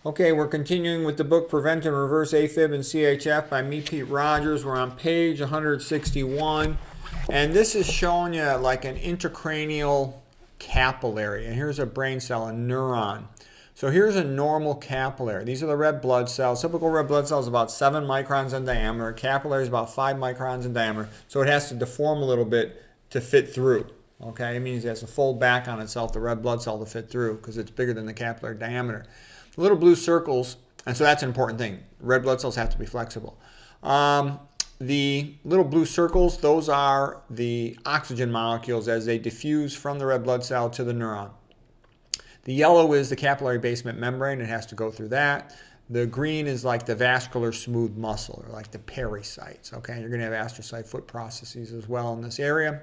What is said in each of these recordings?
Okay, we're continuing with the book Prevent and Reverse Afib and CHF by me, Pete Rogers. We're on page 161. And this is showing you like an intracranial capillary. And here's a brain cell, a neuron. So here's a normal capillary. These are the red blood cells. Typical red blood cell is about 7 microns in diameter. Capillary is about 5 microns in diameter. So it has to deform a little bit to fit through. Okay, it means it has to fold back on itself, the red blood cell, to fit through because it's bigger than the capillary diameter. Little blue circles, and so that's an important thing. Red blood cells have to be flexible. The little blue circles, those are the oxygen molecules as they diffuse from the red blood cell to the neuron. The yellow is the capillary basement membrane. It has to go through that. The green is like the vascular smooth muscle, or like the pericytes. Okay, you're going to have astrocyte foot processes as well in this area.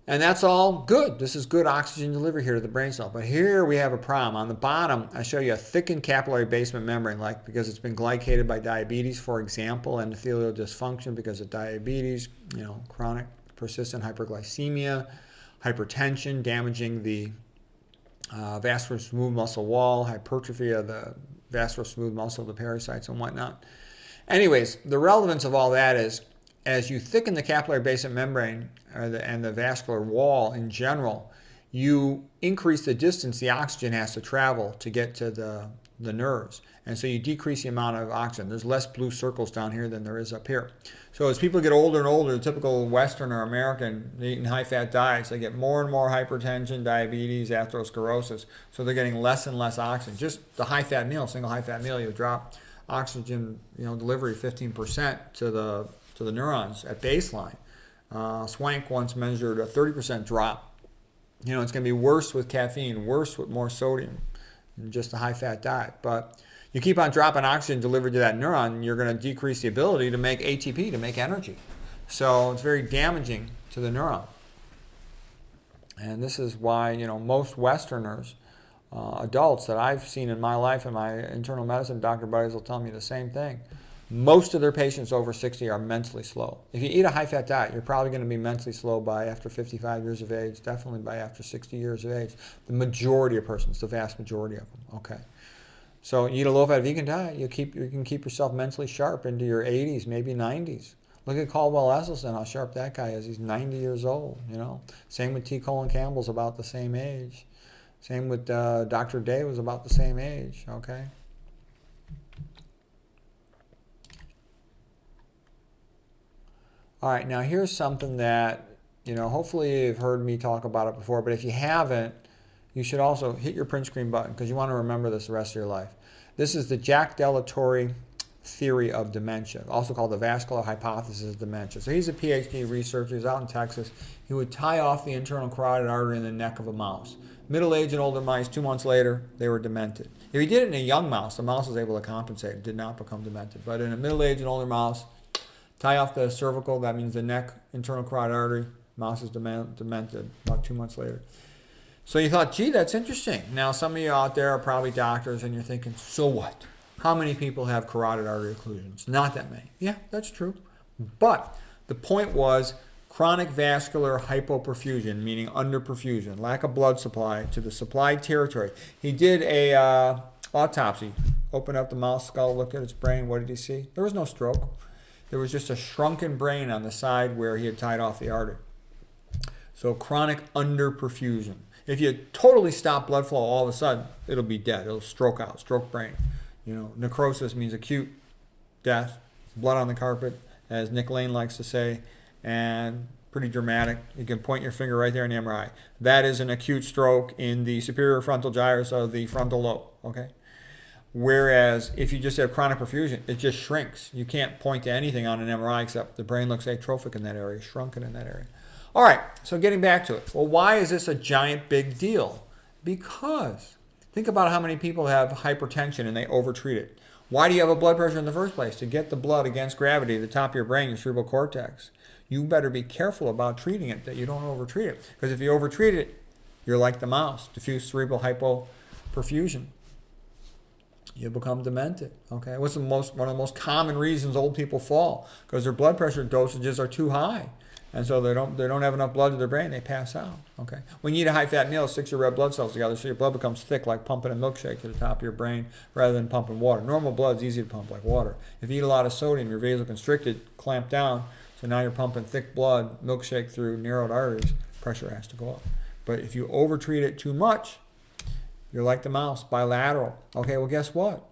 And that's all good. This is good oxygen delivery here to the brain cell. But here we have a problem. On the bottom, I show you a thickened capillary basement membrane, like because it's been glycated by diabetes, for example, endothelial dysfunction because of diabetes, chronic persistent hyperglycemia, hypertension, damaging the vascular smooth muscle wall, hypertrophy of the vascular smooth muscle, the pericytes and whatnot. Anyways, the relevance of all that is, as you thicken the capillary basement membrane and the vascular wall in general, you increase the distance the oxygen has to travel to get to the nerves. And so you decrease the amount of oxygen. There's less blue circles down here than there is up here. So as people get older and older, the typical Western or American eating high-fat diets, they get more and more hypertension, diabetes, atherosclerosis. So they're getting less and less oxygen. Just the high-fat meal, single high-fat meal, you drop oxygen delivery 15% to the neurons at baseline. Swank once measured a 30% drop. It's going to be worse with caffeine, worse with more sodium than just a high-fat diet. But you keep on dropping oxygen delivered to that neuron, you're going to decrease the ability to make ATP, to make energy. So it's very damaging to the neuron. And this is why, most Westerners, adults that I've seen in my life, and my internal medicine doctor buddies will tell me the same thing. Most of their patients over 60 are mentally slow. If you eat a high-fat diet, you're probably going to be mentally slow by after 55 years of age, definitely by after 60 years of age. The majority of persons, the vast majority of them, okay? So you eat a low-fat vegan diet, you can keep yourself mentally sharp into your 80s, maybe 90s. Look at Caldwell Esselstyn, how sharp that guy is. He's 90 years old, Same with T. Colin Campbell's about the same age. Same with Dr. Day was about the same age, okay? All right, now here's something that, hopefully you've heard me talk about it before, but if you haven't, you should also hit your print screen button because you want to remember this the rest of your life. This is the Jack Della Torre theory of dementia, also called the vascular hypothesis of dementia. So he's a PhD researcher. He's out in Texas. He would tie off the internal carotid artery in the neck of a mouse. Middle-aged and older mice, 2 months later, they were demented. If he did it in a young mouse, the mouse was able to compensate. It did not become demented. But in a middle-aged and older mouse, tie off the cervical, that means the neck, internal carotid artery, mouse is demented about 2 months later. So you thought, gee, that's interesting. Now, some of you out there are probably doctors, and you're thinking, so what? How many people have carotid artery occlusions? Not that many. Yeah, that's true. But the point was chronic vascular hypoperfusion, meaning underperfusion, lack of blood supply to the supplied territory. He did a autopsy, opened up the mouse skull, looked at its brain. What did he see? There was no stroke. There was just a shrunken brain on the side where he had tied off the artery. So chronic underperfusion. If you totally stop blood flow all of a sudden, it'll be dead. It'll stroke out, stroke brain. Necrosis means acute death, blood on the carpet, as Nick Lane likes to say, and pretty dramatic. You can point your finger right there in the MRI. That is an acute stroke in the superior frontal gyrus of the frontal lobe, okay? Whereas if you just have chronic perfusion, it just shrinks. You can't point to anything on an MRI except the brain looks atrophic in that area, shrunken in that area. All right, so getting back to it. Well, why is this a giant big deal? Because think about how many people have hypertension and they overtreat it. Why do you have a blood pressure in the first place? To get the blood against gravity to the top of your brain, your cerebral cortex. You better be careful about treating it, that you don't overtreat it. Because if you overtreat it, you're like the mouse, diffuse cerebral hypoperfusion. You become demented. Okay, one of the most common reasons old people fall? Because their blood pressure dosages are too high. And so they don't have enough blood to their brain, they pass out. Okay. When you eat a high-fat meal, it sticks your red blood cells together, so your blood becomes thick like pumping a milkshake to the top of your brain rather than pumping water. Normal blood is easy to pump like water. If you eat a lot of sodium, you're vasoconstricted, clamped down, so now you're pumping thick blood, milkshake through narrowed arteries, pressure has to go up. But if you overtreat it too much, you're like the mouse, bilateral. Okay, well, guess what?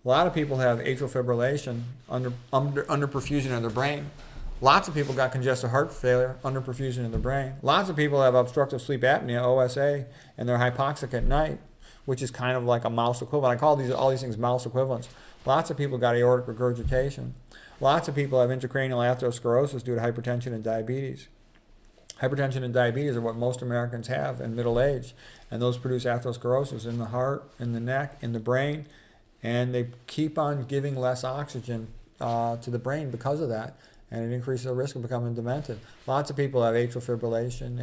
A lot of people have atrial fibrillation, under perfusion of their brain. Lots of people got congestive heart failure, under perfusion in the brain. Lots of people have obstructive sleep apnea, OSA, and they're hypoxic at night, which is kind of like a mouse equivalent. I call all these things mouse equivalents. Lots of people got aortic regurgitation. Lots of people have intracranial atherosclerosis due to hypertension and diabetes. Hypertension and diabetes are what most Americans have in middle age, and those produce atherosclerosis in the heart, in the neck, in the brain, and they keep on giving less oxygen to the brain because of that. And it increases the risk of becoming demented. Lots of people have atrial fibrillation,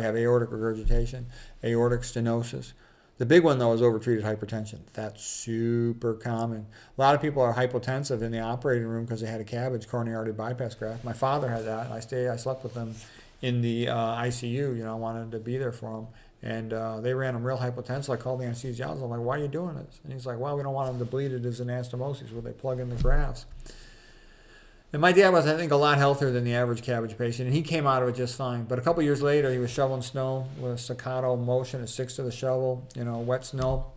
have aortic regurgitation, aortic stenosis. The big one, though, is overtreated hypertension. That's super common. A lot of people are hypotensive in the operating room because they had a CABG, coronary artery bypass graft. My father had that. I slept with him in the ICU. I wanted to be there for him. And they ran him real hypotensive. I called the anesthesiologist. I'm like, why are you doing this? And he's like, well, we don't want him to bleed it as anastomosis where they plug in the grafts. And my dad was, I think, a lot healthier than the average CABG patient, and he came out of it just fine. But a couple years later, he was shoveling snow with a staccato motion, it sticks to the shovel, wet snow,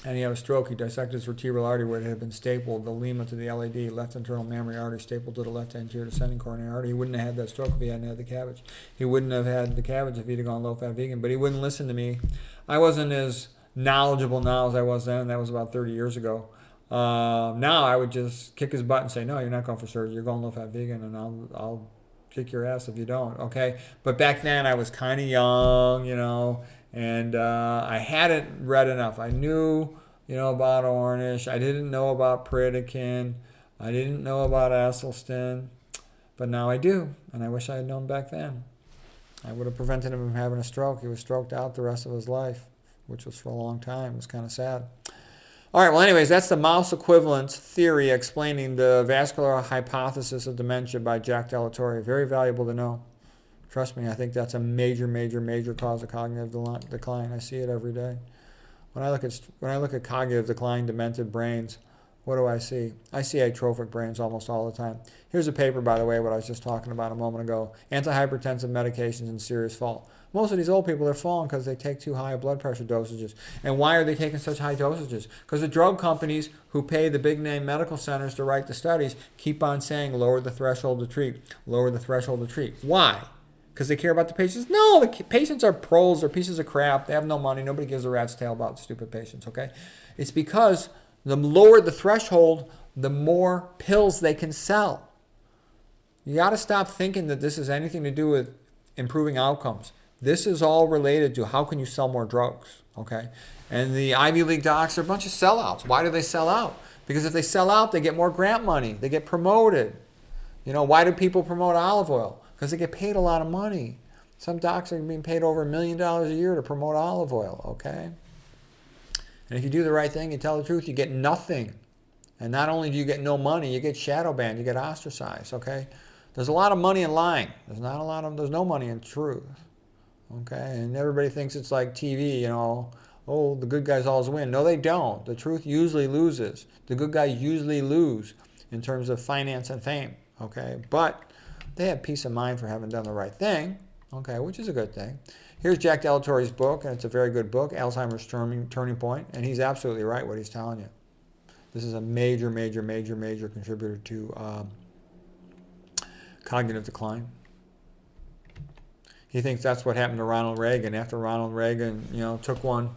and he had a stroke. He dissected his vertebral artery where it had been stapled, the lima to the LAD, left internal mammary artery, stapled to the left anterior descending coronary artery. He wouldn't have had that stroke if he hadn't had the CABG. He wouldn't have had the CABG if he'd have gone low-fat vegan, but he wouldn't listen to me. I wasn't as knowledgeable now as I was then. That was about 30 years ago. Now I would just kick his butt and say, no, you're not going for surgery. You're going low-fat vegan, and I'll kick your ass if you don't, okay? But back then I was kind of young, and I hadn't read enough. I knew, about Ornish. I didn't know about Pritikin. I didn't know about Esselstyn. But now I do, and I wish I had known back then. I would have prevented him from having a stroke. He was stroked out the rest of his life, which was for a long time. It was kind of sad. All right, well, anyways, that's the mouse equivalence theory explaining the vascular hypothesis of dementia by Jack Della Torre. Very valuable to know. Trust me, I think that's a major, major, major cause of cognitive decline. I see it every day. When I look at cognitive decline, demented brains, what do I see? I see atrophic brains almost all the time. Here's a paper, by the way, what I was just talking about a moment ago. Antihypertensive medications in serious fall. Most of these old people are falling because they take too high blood pressure dosages. And why are they taking such high dosages? Because the drug companies who pay the big name medical centers to write the studies keep on saying lower the threshold to treat, lower the threshold to treat. Why? Because they care about the patients? No, the patients are pros, they're pieces of crap, they have no money, nobody gives a rat's tail about stupid patients, okay? It's because the lower the threshold, the more pills they can sell. You got to stop thinking that this has anything to do with improving outcomes. This is all related to how can you sell more drugs, okay? And the Ivy League docs are a bunch of sellouts. Why do they sell out? Because if they sell out, they get more grant money. They get promoted. Why do people promote olive oil? Because they get paid a lot of money. Some docs are being paid over $1 million a year to promote olive oil, okay? And if you do the right thing and tell the truth, you get nothing. And not only do you get no money, you get shadow banned, you get ostracized, okay? There's a lot of money in lying. There's no money in truth. Okay, and everybody thinks it's like TV, oh, the good guys always win. No, they don't. The truth usually loses. The good guys usually lose in terms of finance and fame, okay? But they have peace of mind for having done the right thing, okay, which is a good thing. Here's Jack Della Torre's book, and it's a very good book, Alzheimer's Turning Point, and he's absolutely right what he's telling you. This is a major, major, major, major contributor to cognitive decline. He thinks that's what happened to Ronald Reagan. After Ronald Reagan, took one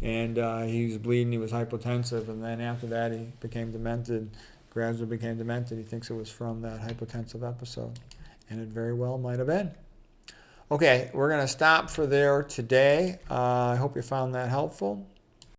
and he was bleeding, he was hypotensive, and then after that he became demented, gradually became demented. He thinks it was from that hypotensive episode, and it very well might have been. Okay, we're going to stop for there today. I hope you found that helpful.